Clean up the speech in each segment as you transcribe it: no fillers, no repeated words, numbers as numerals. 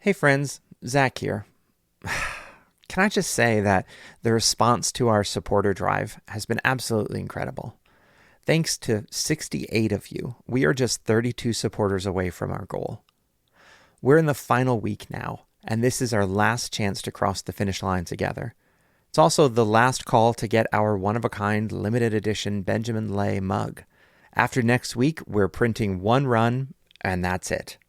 Hey friends, Zach here. Can I just say that the response to our supporter drive has been absolutely incredible. Thanks to 68 of you, we are just 32 supporters away from our goal. We're in the final week now, and this is our last chance to cross the finish line together. It's also the last call to get our one-of-a-kind limited edition Benjamin Lay mug. After next week, we're printing one run, and that's it.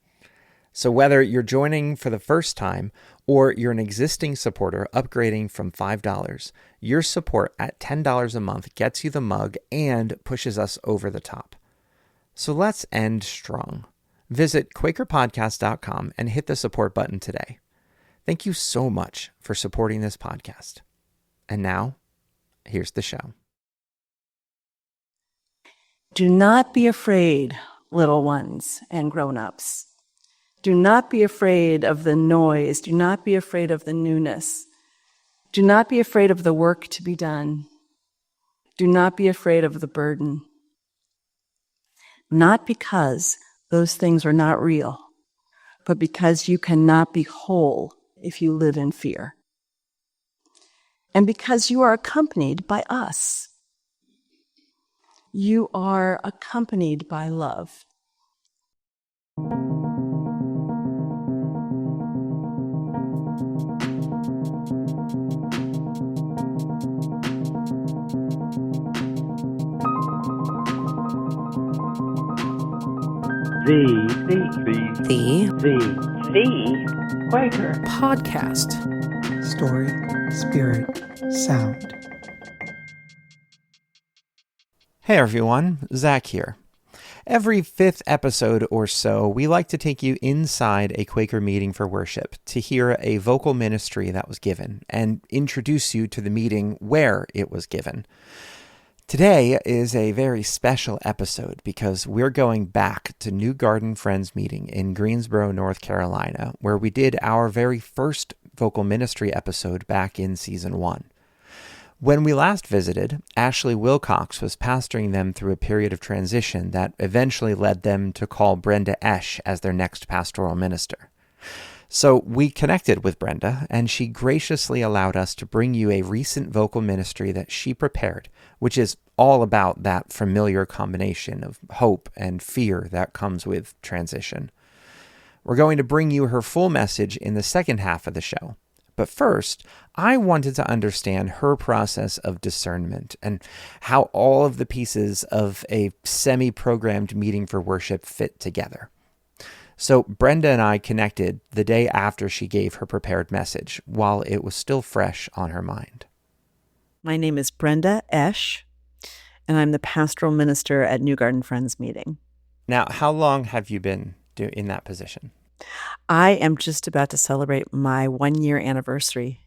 So whether you're joining for the first time or you're an existing supporter upgrading from $5, your support at $10 a month gets you the mug and pushes us over the top. So let's end strong. Visit QuakerPodcast.com and hit the support button today. Thank you so much for supporting this podcast. And now, here's the show. Do not be afraid, little ones and grown-ups. Do not be afraid of the noise. Do not be afraid of the newness. Do not be afraid of the work to be done. Do not be afraid of the burden. Not because those things are not real, but because you cannot be whole if you live in fear. And because you are accompanied by us. You are accompanied by love. The Quaker Podcast. Story, spirit, sound. Hey everyone, Zach here. Every fifth episode or so, we like to take you inside a Quaker meeting for worship to hear a vocal ministry that was given and introduce you to the meeting where it was given. Today is a very special episode because we're going back to New Garden Friends meeting in Greensboro, North Carolina, where we did our very first vocal ministry episode back in season 1. When we last visited, Ashley Wilcox was pastoring them through a period of transition that eventually led them to call Brenda Esch as their next pastoral minister. So we connected with Brenda, and she graciously allowed us to bring you a recent vocal ministry that she prepared, which is all about that familiar combination of hope and fear that comes with transition. We're going to bring you her full message in the second half of the show. But first, I wanted to understand her process of discernment and how all of the pieces of a semi-programmed meeting for worship fit together. So Brenda and I connected the day after she gave her prepared message, while it was still fresh on her mind. My name is Brenda Esch, and I'm the pastoral minister at New Garden Friends meeting. Now, how long have you been in that position? I am just about to celebrate my 1-year anniversary.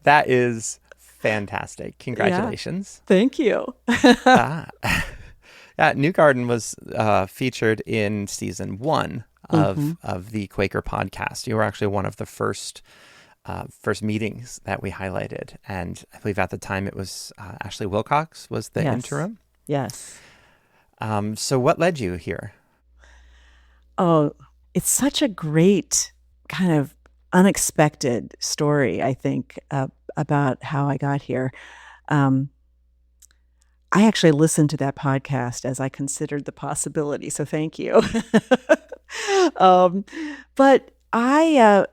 That is fantastic. Congratulations. Yeah, thank you. New Garden was featured in season 1 of the Quaker podcast. You were actually one of the first meetings that we highlighted. And I believe at the time it was Ashley Wilcox was the interim. Yes. So what led you here? Oh, it's such a great kind of unexpected story, I think, about how I got here. I actually listened to that podcast as I considered the possibility, so thank you. But I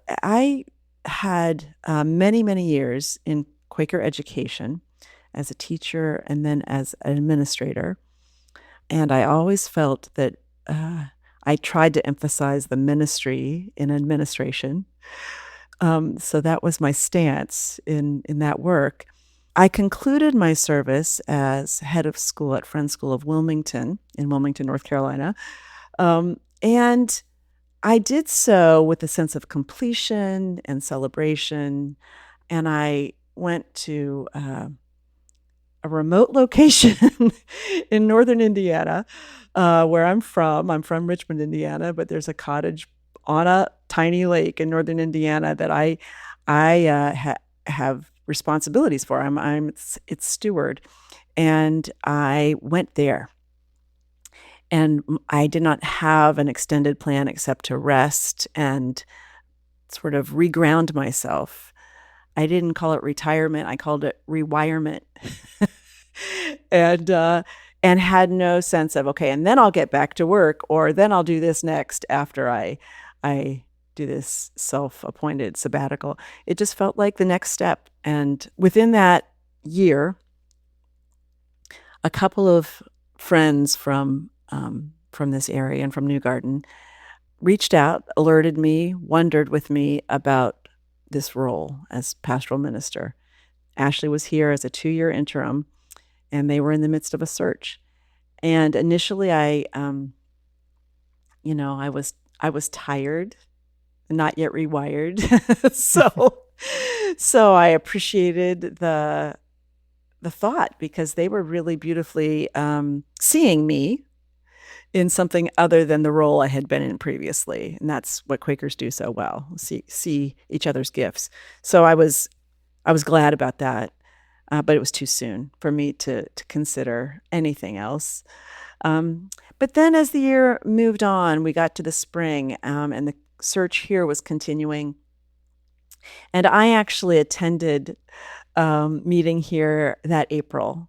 had many, many years in Quaker education as a teacher and then as an administrator, and I always felt that I tried to emphasize the ministry in administration. So that was my stance in that work. I concluded my service as head of school at Friends School of Wilmington in Wilmington, North Carolina. And I did so with a sense of completion and celebration. And I went to a remote location in northern Indiana, where I'm from. I'm from Richmond, Indiana, but there's a cottage on a tiny lake in northern Indiana that I have responsibilities for. I'm its steward, and I went there. And I did not have an extended plan except to rest and sort of reground myself. I didn't call it retirement. I called it rewirement. And had no sense of, okay, and then I'll get back to work, or then I'll do this next after I do this self-appointed sabbatical. It just felt like the next step. And within that year, a couple of friends from this area and from New Garden reached out, alerted me, wondered with me about this role as pastoral minister. Ashley was here as a 2-year interim, and they were in the midst of a search. And initially, I was tired, not yet rewired, so I appreciated the thought, because they were really beautifully seeing me in something other than the role I had been in previously. And that's what Quakers do so well, see each other's gifts. So I was glad about that, but it was too soon for me to consider anything else. But then as the year moved on, we got to the spring, and the search here was continuing. And I actually attended meeting here that April.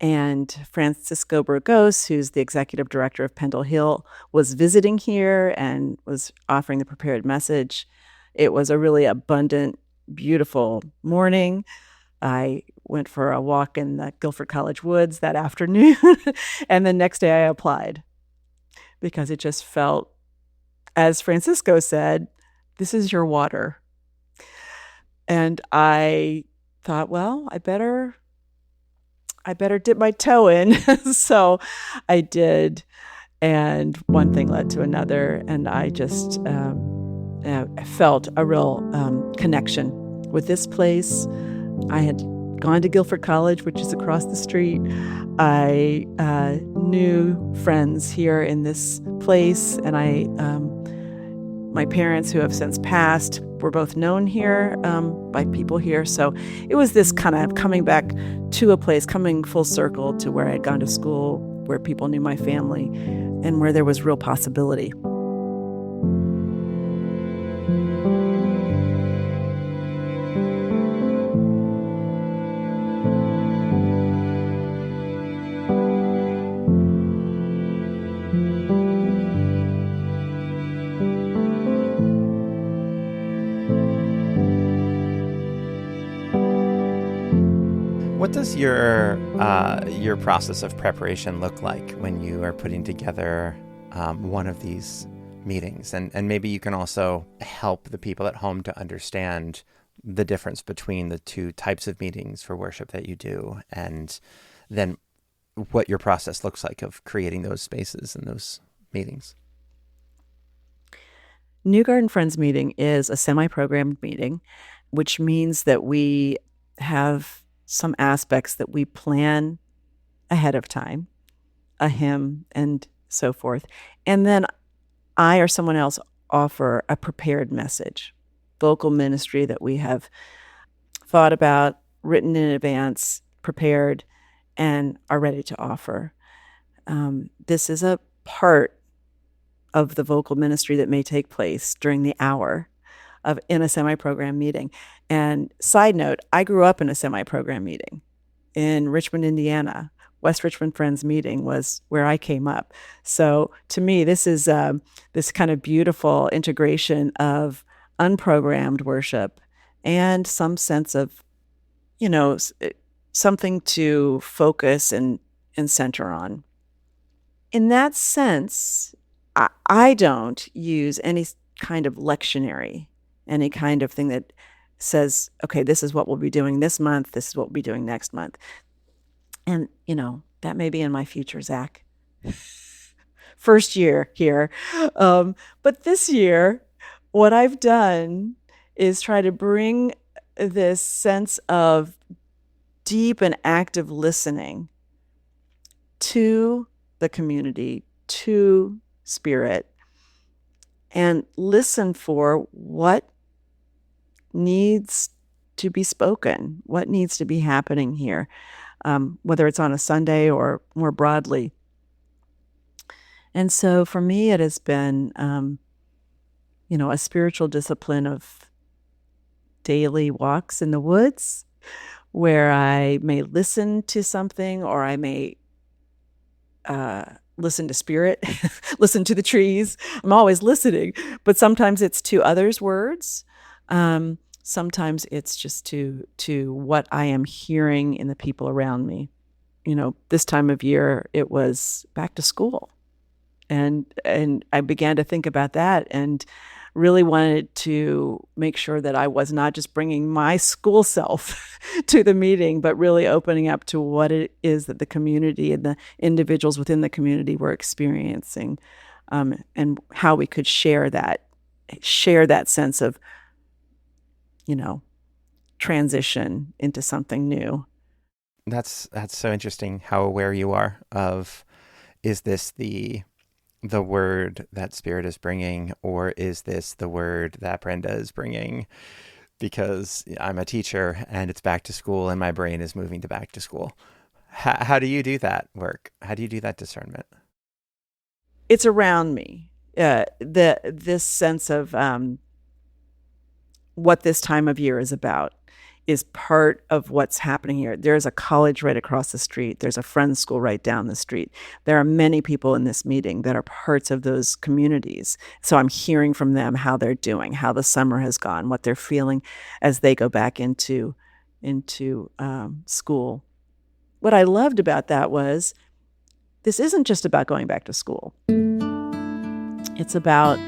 And Francisco Burgos, who's the executive director of Pendle Hill, was visiting here and was offering the prepared message. It was a really abundant, beautiful morning. I went for a walk in the Guilford College woods that afternoon, and the next day I applied, because it just felt, as Francisco said, this is your water. And I thought, well, I better dip my toe in. So I did, and one thing led to another, and I just felt a real connection with this place. I had gone to Guilford College, which is across the street. I knew friends here in this place, and my parents, who have since passed, were both known here by people here. So it was this kind of coming back to a place, coming full circle to where I had gone to school, where people knew my family, and where there was real possibility. What does your process of preparation look like when you are putting together one of these meetings? And maybe you can also help the people at home to understand the difference between the two types of meetings for worship that you do, and then what your process looks like of creating those spaces and those meetings. New Garden Friends meeting is a semi-programmed meeting, which means that we have some aspects that we plan ahead of time, a hymn and so forth. And then I or someone else offer a prepared message, vocal ministry that we have thought about, written in advance, prepared, and are ready to offer. This is a part of the vocal ministry that may take place during the hour in a semi-program meeting. And side note, I grew up in a semi-program meeting in Richmond, Indiana. West Richmond Friends meeting was where I came up. So to me, this is this kind of beautiful integration of unprogrammed worship and some sense of, something to focus and center on. In that sense, I don't use any kind of lectionary, any kind of thing that says, okay, this is what we'll be doing this month, this is what we'll be doing next month. And, that may be in my future, Zach. First year here. But this year, what I've done is try to bring this sense of deep and active listening to the community, to Spirit, and listen for what needs to be spoken, what needs to be happening here, whether it's on a Sunday or more broadly. And so for me, it has been, a spiritual discipline of daily walks in the woods where I may listen to something, or I may listen to spirit, listen to the trees. I'm always listening, but sometimes it's to others' words. Sometimes it's just to what I am hearing in the people around me. This time of year, it was back to school. And I began to think about that and really wanted to make sure that I was not just bringing my school self to the meeting, but really opening up to what it is that the community and the individuals within the community were experiencing, and how we could share that sense of, transition into something new. That's so interesting how aware you are of, is this the word that Spirit is bringing, or is this the word that Brenda is bringing? Because I'm a teacher and it's back to school and my brain is moving to back to school. How do you do that work? How do you do that discernment? It's around me. This sense of what this time of year is about is part of what's happening here. There's a college right across the street. There's a friend's school right down the street. There are many people in this meeting that are parts of those communities. So I'm hearing from them how they're doing, how the summer has gone, what they're feeling as they go back into school. What I loved about that was, this isn't just about going back to school. It's about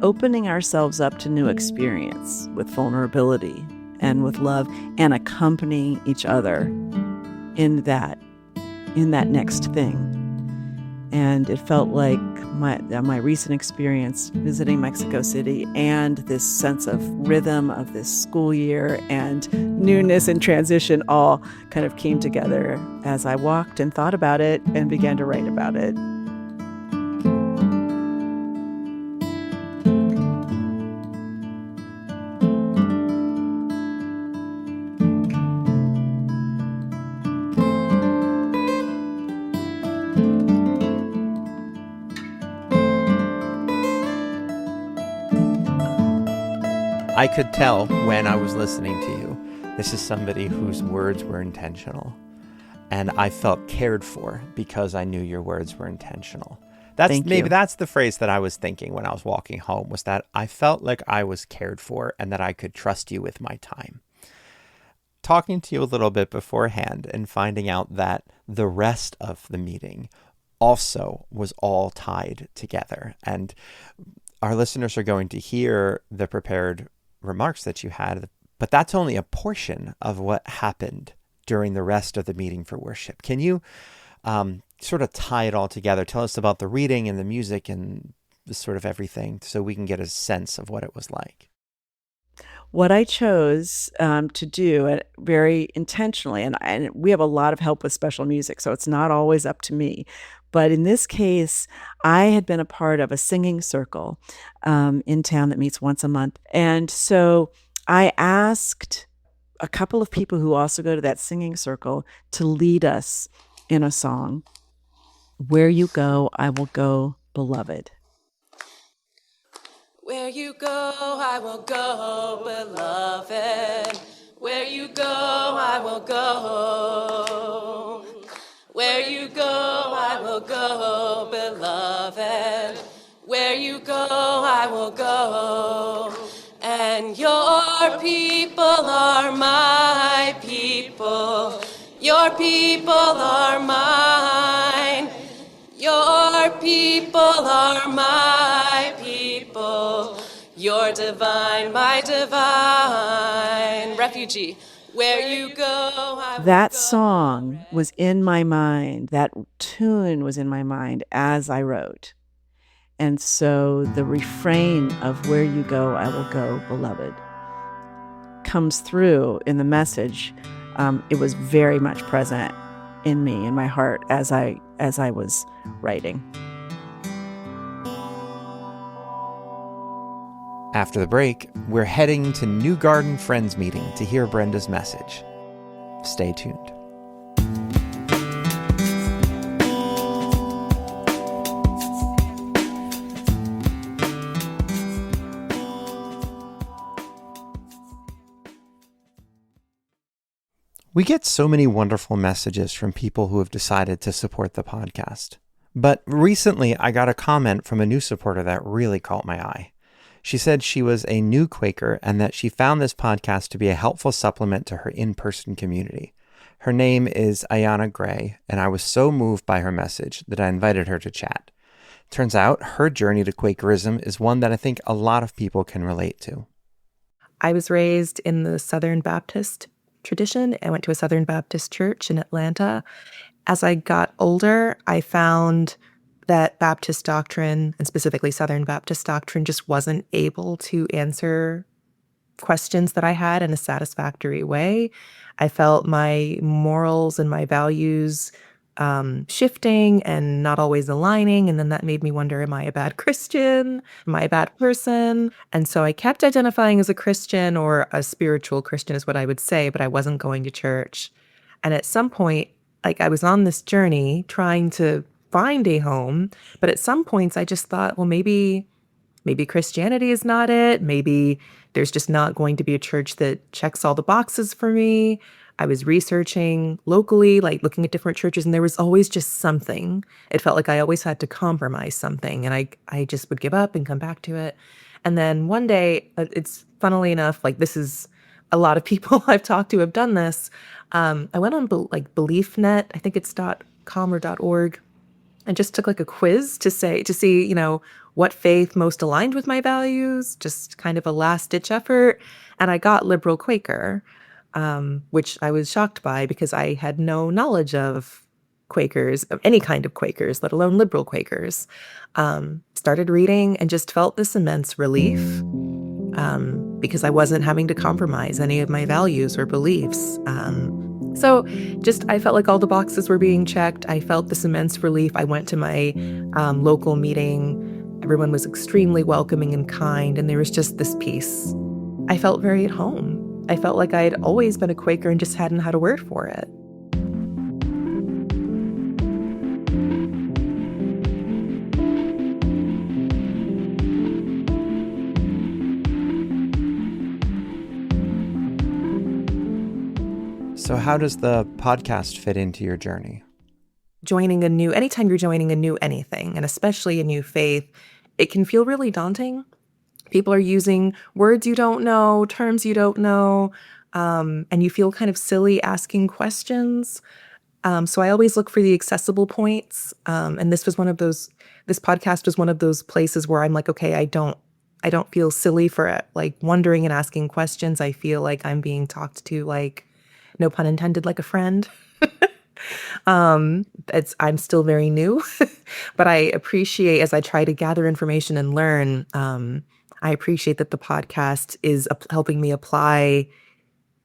opening ourselves up to new experience with vulnerability and with love, and accompanying each other in that next thing. And it felt like my recent experience visiting Mexico City and this sense of rhythm of this school year and newness and transition all kind of came together as I walked and thought about it and began to write about it. I could tell when I was listening to you, this is somebody whose words were intentional. And I felt cared for because I knew your words were intentional. That's the phrase that I was thinking when I was walking home, was that I felt like I was cared for and that I could trust you with my time. Talking to you a little bit beforehand and finding out that the rest of the meeting also was all tied together. And our listeners are going to hear the prepared remarks that you had, but that's only a portion of what happened during the rest of the meeting for worship. Can you sort of tie it all together? Tell us about the reading and the music and the sort of everything so we can get a sense of what it was like. What I chose to do very intentionally, and we have a lot of help with special music, so it's not always up to me. But in this case, I had been a part of a singing circle in town that meets once a month. And so I asked a couple of people who also go to that singing circle to lead us in a song. Where you go, I will go, beloved. Where you go, I will go, beloved. Where you go, I will go. Where you go, I will go, beloved. Where you go, I will go. And your people are my people. Your people are mine. Your people are my people. You're divine, my divine refugee. Where you go, I will That go. song was in my mind. That tune was in my mind as I wrote. And so the refrain of where you go, I will go, beloved, comes through in the message. It was very much present in me, in my heart, as I was writing. After the break, we're heading to New Garden Friends meeting to hear Brenda's message. Stay tuned. We get so many wonderful messages from people who have decided to support the podcast. But recently, I got a comment from a new supporter that really caught my eye. She said she was a new Quaker and that she found this podcast to be a helpful supplement to her in-person community. Her name is Ayana Gray, and I was so moved by her message that I invited her to chat. Turns out her journey to Quakerism is one that I think a lot of people can relate to. I was raised in the Southern Baptist tradition. I went to a Southern Baptist church in Atlanta. As I got older, I found that Baptist doctrine, and specifically Southern Baptist doctrine, just wasn't able to answer questions that I had in a satisfactory way. I felt my morals and my values shifting and not always aligning. And then that made me wonder, am I a bad Christian? Am I a bad person? And so I kept identifying as a Christian, or a spiritual Christian is what I would say, but I wasn't going to church. And at some point, I was on this journey trying to find a home, but at some points I just thought, well, maybe Christianity is not it. Maybe there's just not going to be a church that checks all the boxes for me. I was researching locally, looking at different churches, and there was always just something. It felt like I always had to compromise something, and I just would give up and come back to it. And then one day, it's funnily enough, this is a lot of people I've talked to have done this. I went on BeliefNet, I think it's .com or .org, and just took a quiz to see, what faith most aligned with my values, just kind of a last-ditch effort. And I got liberal Quaker, which I was shocked by because I had no knowledge of Quakers, of any kind of Quakers, let alone liberal Quakers. Started reading and just felt this immense relief because I wasn't having to compromise any of my values or beliefs. So I felt like all the boxes were being checked. I felt this immense relief. I went to my local meeting. Everyone was extremely welcoming and kind, and there was just this peace. I felt very at home. I felt like I had always been a Quaker and just hadn't had a word for it. So how does the podcast fit into your journey? Anytime you're joining a new anything, and especially a new faith, it can feel really daunting. People are using words you don't know, terms you don't know, and you feel kind of silly asking questions. So I always look for the accessible points. And this podcast was one of those places where I'm like, okay, I don't feel silly for it, wondering and asking questions. I feel like I'm being talked to, no pun intended, like a friend. I'm still very new, but I appreciate, as I try to gather information and learn, I appreciate that the podcast is helping me apply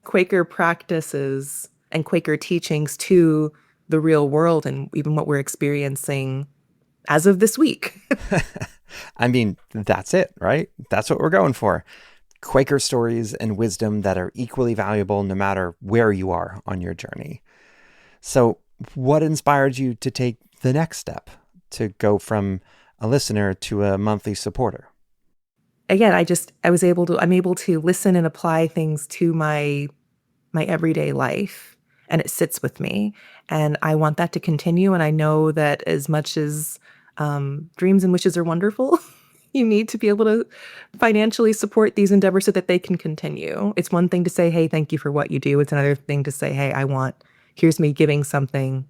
Quaker practices and Quaker teachings to the real world and even what we're experiencing as of this week. I mean, that's it, right? That's what we're going for. Quaker stories and wisdom that are equally valuable no matter where you are on your journey. So what inspired you to take the next step, to go from a listener to a monthly supporter? Again, I'm able to listen and apply things to my everyday life, and it sits with me. And I want that to continue. And I know that as much as dreams and wishes are wonderful, you need to be able to financially support these endeavors so that they can continue. It's one thing to say, hey, thank you for what you do. It's another thing to say, hey, here's me giving something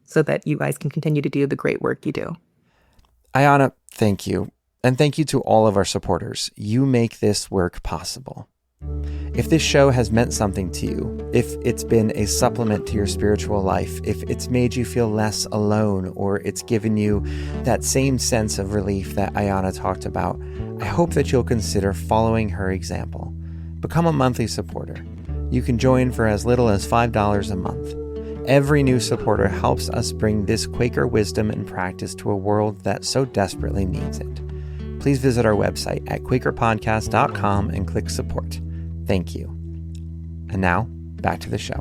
so that you guys can continue to do the great work you do. Ayana, thank you. And thank you to all of our supporters. You make this work possible. If this show has meant something to you, if it's been a supplement to your spiritual life, if it's made you feel less alone, or it's given you that same sense of relief that Ayana talked about, I hope that you'll consider following her example. Become a monthly supporter. You can join for as little as $5 a month. Every new supporter helps us bring this Quaker wisdom and practice to a world that so desperately needs it. Please visit our website at QuakerPodcast.com and click support. Thank you. And now, back to the show.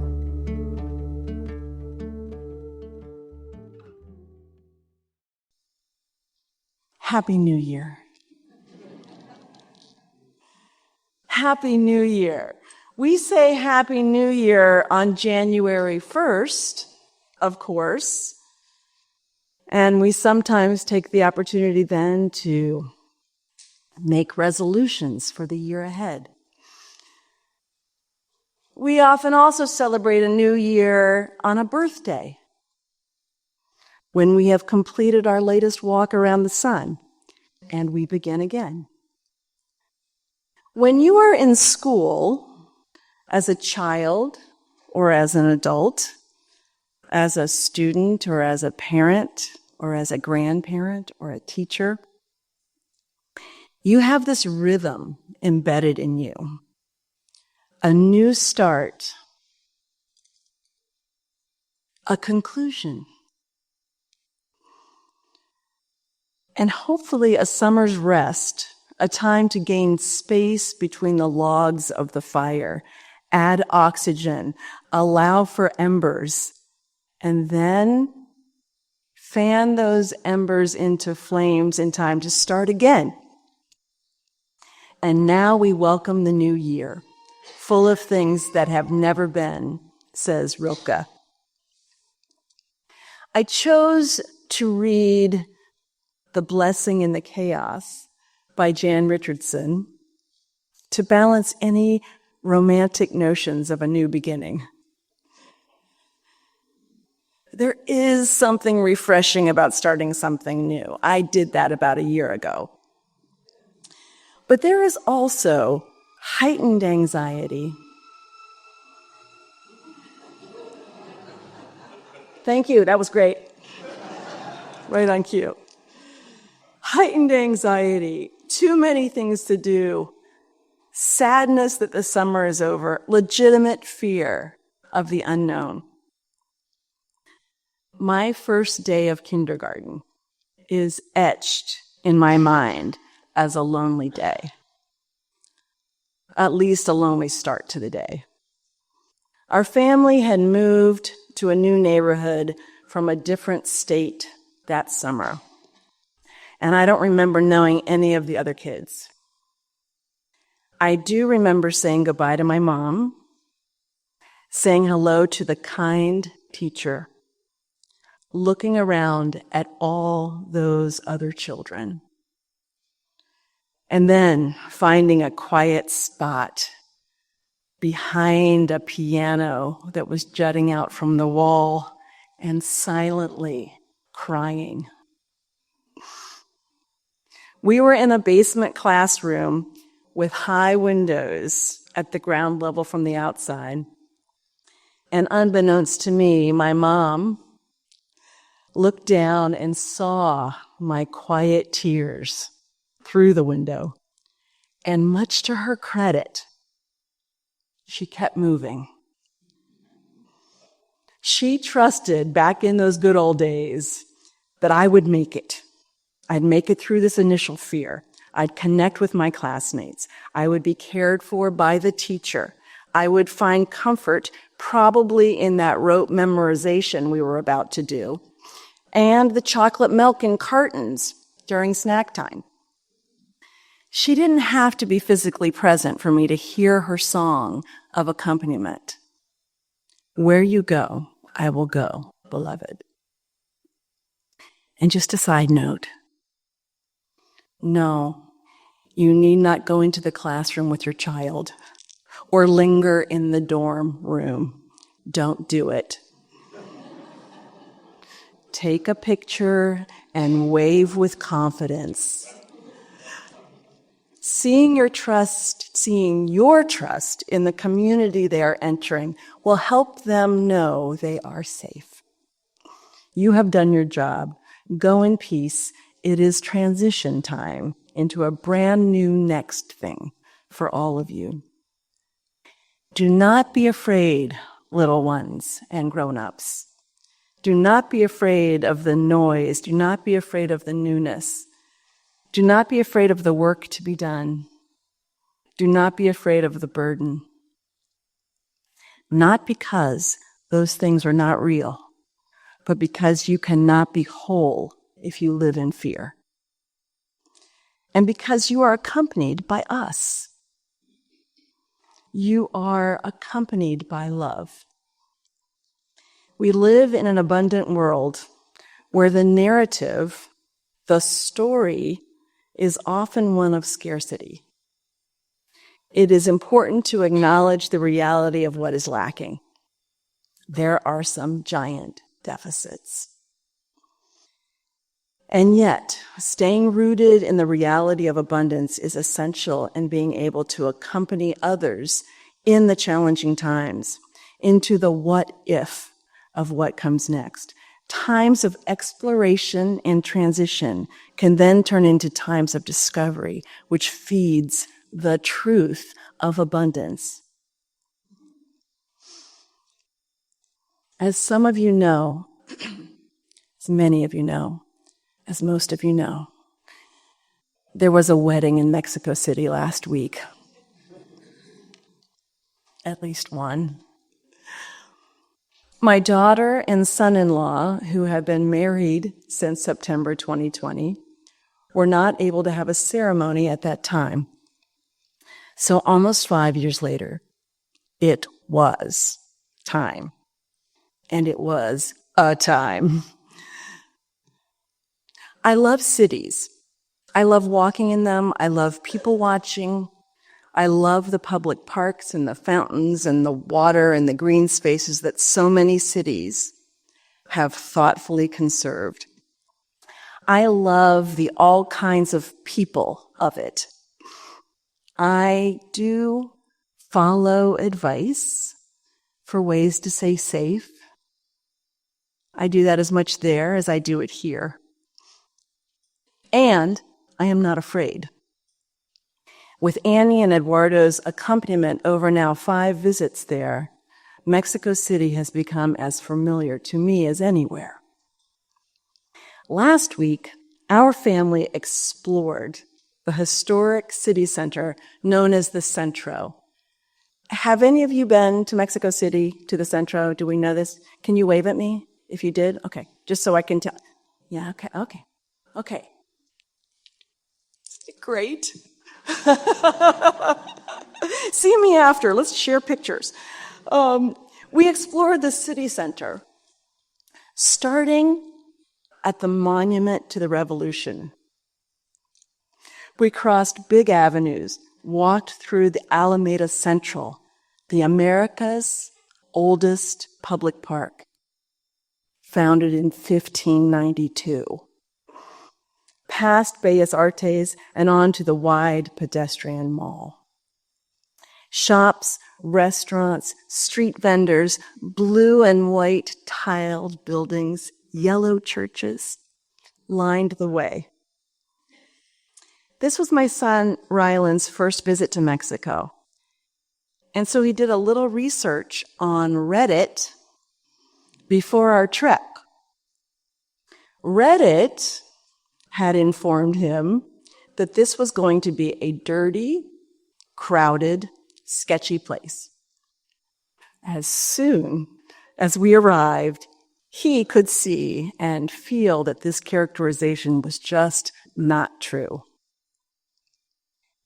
Happy New Year. Happy New Year. We say Happy New Year on January 1st, of course, and we sometimes take the opportunity then to make resolutions for the year ahead. We often also celebrate a new year on a birthday, when we have completed our latest walk around the sun, and we begin again. When you are in school, as a child or as an adult, as a student or as a parent or as a grandparent or a teacher, you have this rhythm embedded in you. A new start, a conclusion, and hopefully a summer's rest, a time to gain space between the logs of the fire, add oxygen, allow for embers, and then fan those embers into flames in time to start again. And now we welcome the new year, full of things that have never been, says Rilke. I chose to read The Blessing in the Chaos by Jan Richardson to balance any romantic notions of a new beginning. There is something refreshing about starting something new. I did that about a year ago. But there is also heightened anxiety. Thank you, that was great. Right on cue. Heightened anxiety, too many things to do, sadness that the summer is over, legitimate fear of the unknown. My first day of kindergarten is etched in my mind as a lonely day, at least a lonely start to the day. Our family had moved to a new neighborhood from a different state that summer, and I don't remember knowing any of the other kids. I do remember saying goodbye to my mom, saying hello to the kind teacher, looking around at all those other children, and then finding a quiet spot behind a piano that was jutting out from the wall and silently crying. We were in a basement classroom with high windows at the ground level from the outside. And unbeknownst to me, my mom looked down and saw my quiet tears through the window. And much to her credit, she kept moving. She trusted back in those good old days that I would make it. I'd make it through this initial fear. I'd connect with my classmates. I would be cared for by the teacher. I would find comfort probably in that rote memorization we were about to do, and the chocolate milk in cartons during snack time. She didn't have to be physically present for me to hear her song of accompaniment. Where you go, I will go, beloved. And just a side note, no, you need not go into the classroom with your child or linger in the dorm room. Don't do it. Take a picture and wave with confidence. Seeing your trust in the community they are entering will help them know they are safe. You have done your job. Go in peace. It is transition time into a brand new next thing for all of you. Do not be afraid, little ones and grown-ups. Do not be afraid of the noise. Do not be afraid of the newness. Do not be afraid of the work to be done. Do not be afraid of the burden. Not because those things are not real, but because you cannot be whole if you live in fear. And because you are accompanied by us. You are accompanied by love. We live in an abundant world where the narrative, the story, is often one of scarcity. It is important to acknowledge the reality of what is lacking. There are some giant deficits. And yet, staying rooted in the reality of abundance is essential in being able to accompany others in the challenging times, into the what if of what comes next. Times of exploration and transition can then turn into times of discovery, which feeds the truth of abundance. As some of you know, as many of you know, as most of you know, there was a wedding in Mexico City last week. At least one. My daughter and son-in-law, who have been married since September 2020, were not able to have a ceremony at that time. So almost 5 years later, it was time. And it was a time. I love cities. I love walking in them. I love people watching. I love the public parks and the fountains and the water and the green spaces that so many cities have thoughtfully conserved. I love the all kinds of people of it. I do follow advice for ways to stay safe. I do that as much there as I do it here. And I am not afraid. With Annie and Eduardo's accompaniment over now 5 visits there, Mexico City has become as familiar to me as anywhere. Last week, our family explored the historic city center known as the Centro. Have any of you been to Mexico City, to the Centro? Do we know this? Can you wave at me if you did? Okay, just so I can tell. Yeah, okay. Great. See me after. Let's share pictures. We explored the city center, starting at the Monument to the Revolution. We crossed big avenues, walked through the Alameda Central, the America's oldest public park, founded in 1592. Past Bellas Artes and on to the wide pedestrian mall. Shops, restaurants, street vendors, blue and white tiled buildings, yellow churches lined the way. This was my son Ryland's first visit to Mexico. And so he did a little research on Reddit before our trek. Reddit had informed him that this was going to be a dirty, crowded, sketchy place. As soon as we arrived, he could see and feel that this characterization was just not true.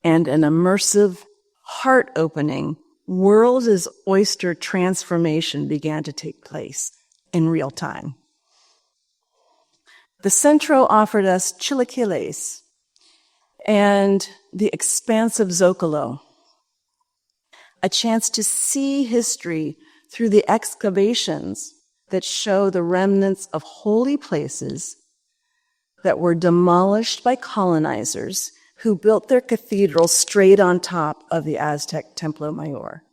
And an immersive, heart-opening, world's oyster transformation began to take place in real time. The Centro offered us chilaquiles and the expansive Zócalo, a chance to see history through the excavations that show the remnants of holy places that were demolished by colonizers who built their cathedrals straight on top of the Aztec Templo Mayor.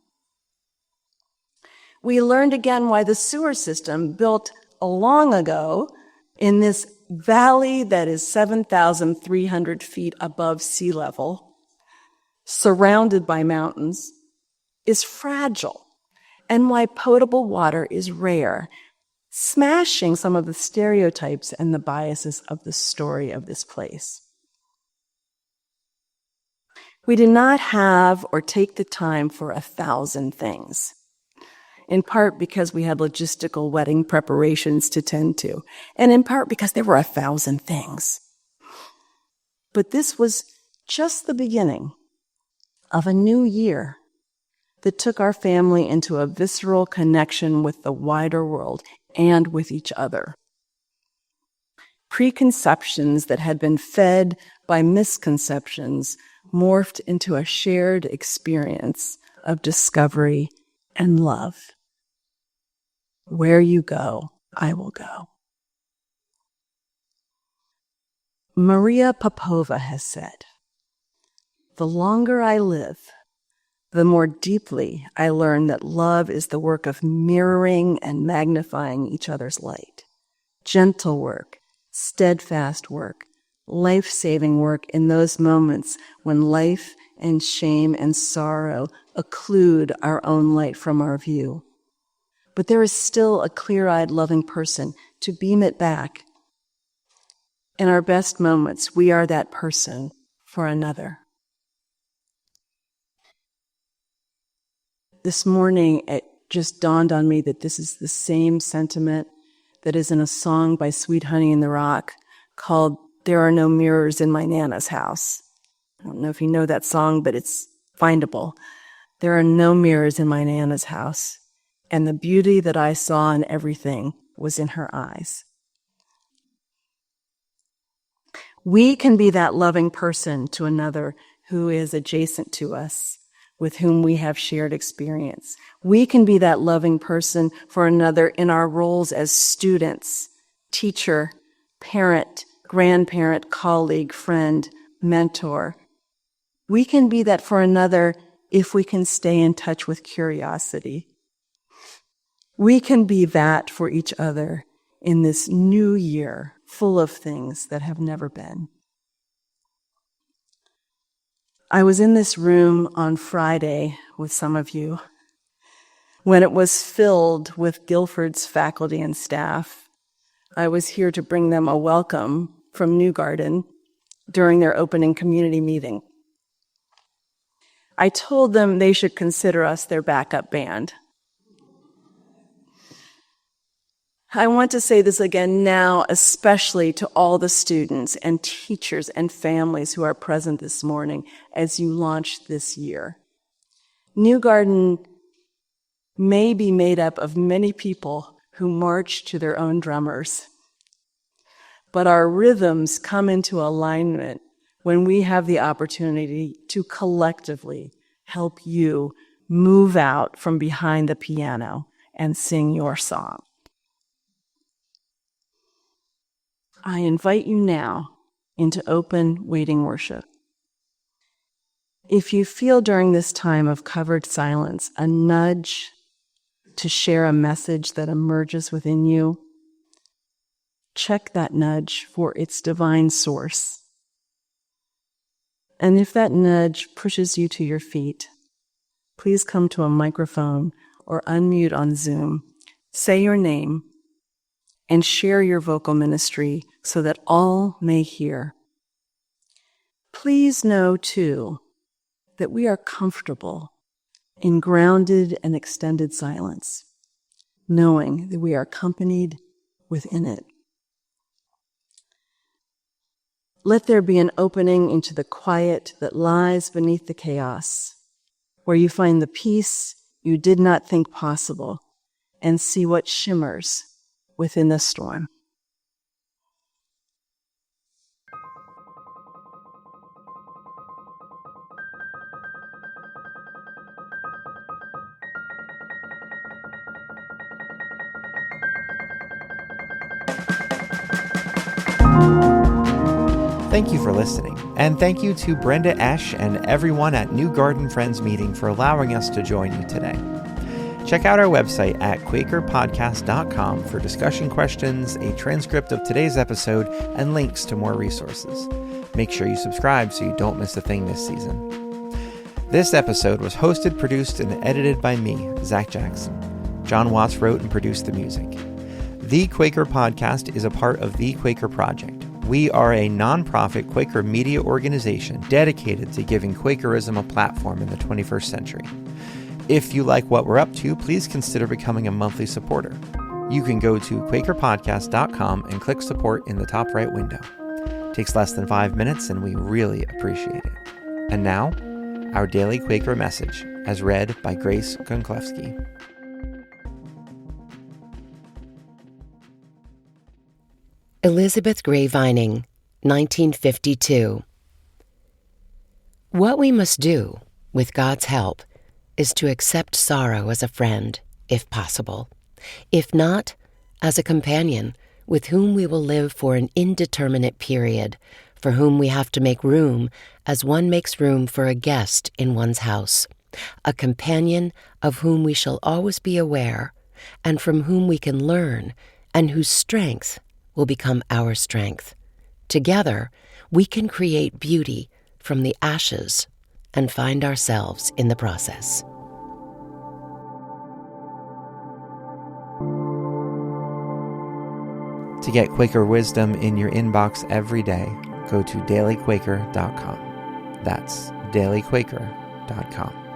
We learned again why the sewer system built long ago in this valley that is 7,300 feet above sea level, surrounded by mountains, is fragile, and why potable water is rare, smashing some of the stereotypes and the biases of the story of this place. We did not have or take the time for 1,000 things, in part because we had logistical wedding preparations to tend to, and in part because there were 1,000 things. But this was just the beginning of a new year, that took our family into a visceral connection with the wider world and with each other. Preconceptions that had been fed by misconceptions morphed into a shared experience of discovery and love. Where you go, I will go. Maria Popova has said, "The longer I live, the more deeply I learn that love is the work of mirroring and magnifying each other's light. Gentle work, steadfast work, life-saving work in those moments when life and shame and sorrow occlude our own light from our view. But there is still a clear-eyed, loving person to beam it back. In our best moments, we are that person for another." This morning, it just dawned on me that this is the same sentiment that is in a song by Sweet Honey in the Rock called "There Are No Mirrors in My Nana's House." I don't know if you know that song, but it's findable. There are no mirrors in my Nana's house, and the beauty that I saw in everything was in her eyes. We can be that loving person to another who is adjacent to us, with whom we have shared experience. We can be that loving person for another in our roles as students, teacher, parent, grandparent, colleague, friend, mentor. We can be that for another if we can stay in touch with curiosity. We can be that for each other in this new year full of things that have never been. I was in this room on Friday with some of you when it was filled with Guilford's faculty and staff. I was here to bring them a welcome from New Garden during their opening community meeting. I told them they should consider us their backup band. I want to say this again now, especially to all the students and teachers and families who are present this morning as you launch this year. New Garden may be made up of many people who march to their own drummers, but our rhythms come into alignment when we have the opportunity to collectively help you move out from behind the piano and sing your song. I invite you now into open waiting worship. If you feel during this time of covered silence a nudge to share a message that emerges within you, check that nudge for its divine source. And if that nudge pushes you to your feet, please come to a microphone or unmute on Zoom, say your name, and share your vocal ministry so that all may hear. Please know, too, that we are comfortable in grounded and extended silence, knowing that we are accompanied within it. Let there be an opening into the quiet that lies beneath the chaos, where you find the peace you did not think possible and see what shimmers within the storm. Thank you for listening, and thank you to Brenda Esch and everyone at New Garden Friends Meeting for allowing us to join you today. Check out our website at quakerpodcast.com for discussion questions, a transcript of today's episode, and links to more resources. Make sure you subscribe so you don't miss a thing this season. This episode was hosted, produced, and edited by me, Zach Jackson. John Watts wrote and produced the music. The Quaker Podcast is a part of The Quaker Project. We are a nonprofit Quaker media organization dedicated to giving Quakerism a platform in the 21st century. If you like what we're up to, please consider becoming a monthly supporter. You can go to quakerpodcast.com and click support in the top right window. It takes less than 5 minutes and we really appreciate it. And now, our Daily Quaker Message, as read by Grace Gunklewski. Elizabeth Gray Vining, 1952. What we must do, with God's help, is to accept sorrow as a friend, if possible. If not, as a companion with whom we will live for an indeterminate period, for whom we have to make room as one makes room for a guest in one's house, a companion of whom we shall always be aware, and from whom we can learn, and whose strength will become our strength. Together, we can create beauty from the ashes and find ourselves in the process. To get Quaker wisdom in your inbox every day, go to dailyquaker.com. That's dailyquaker.com.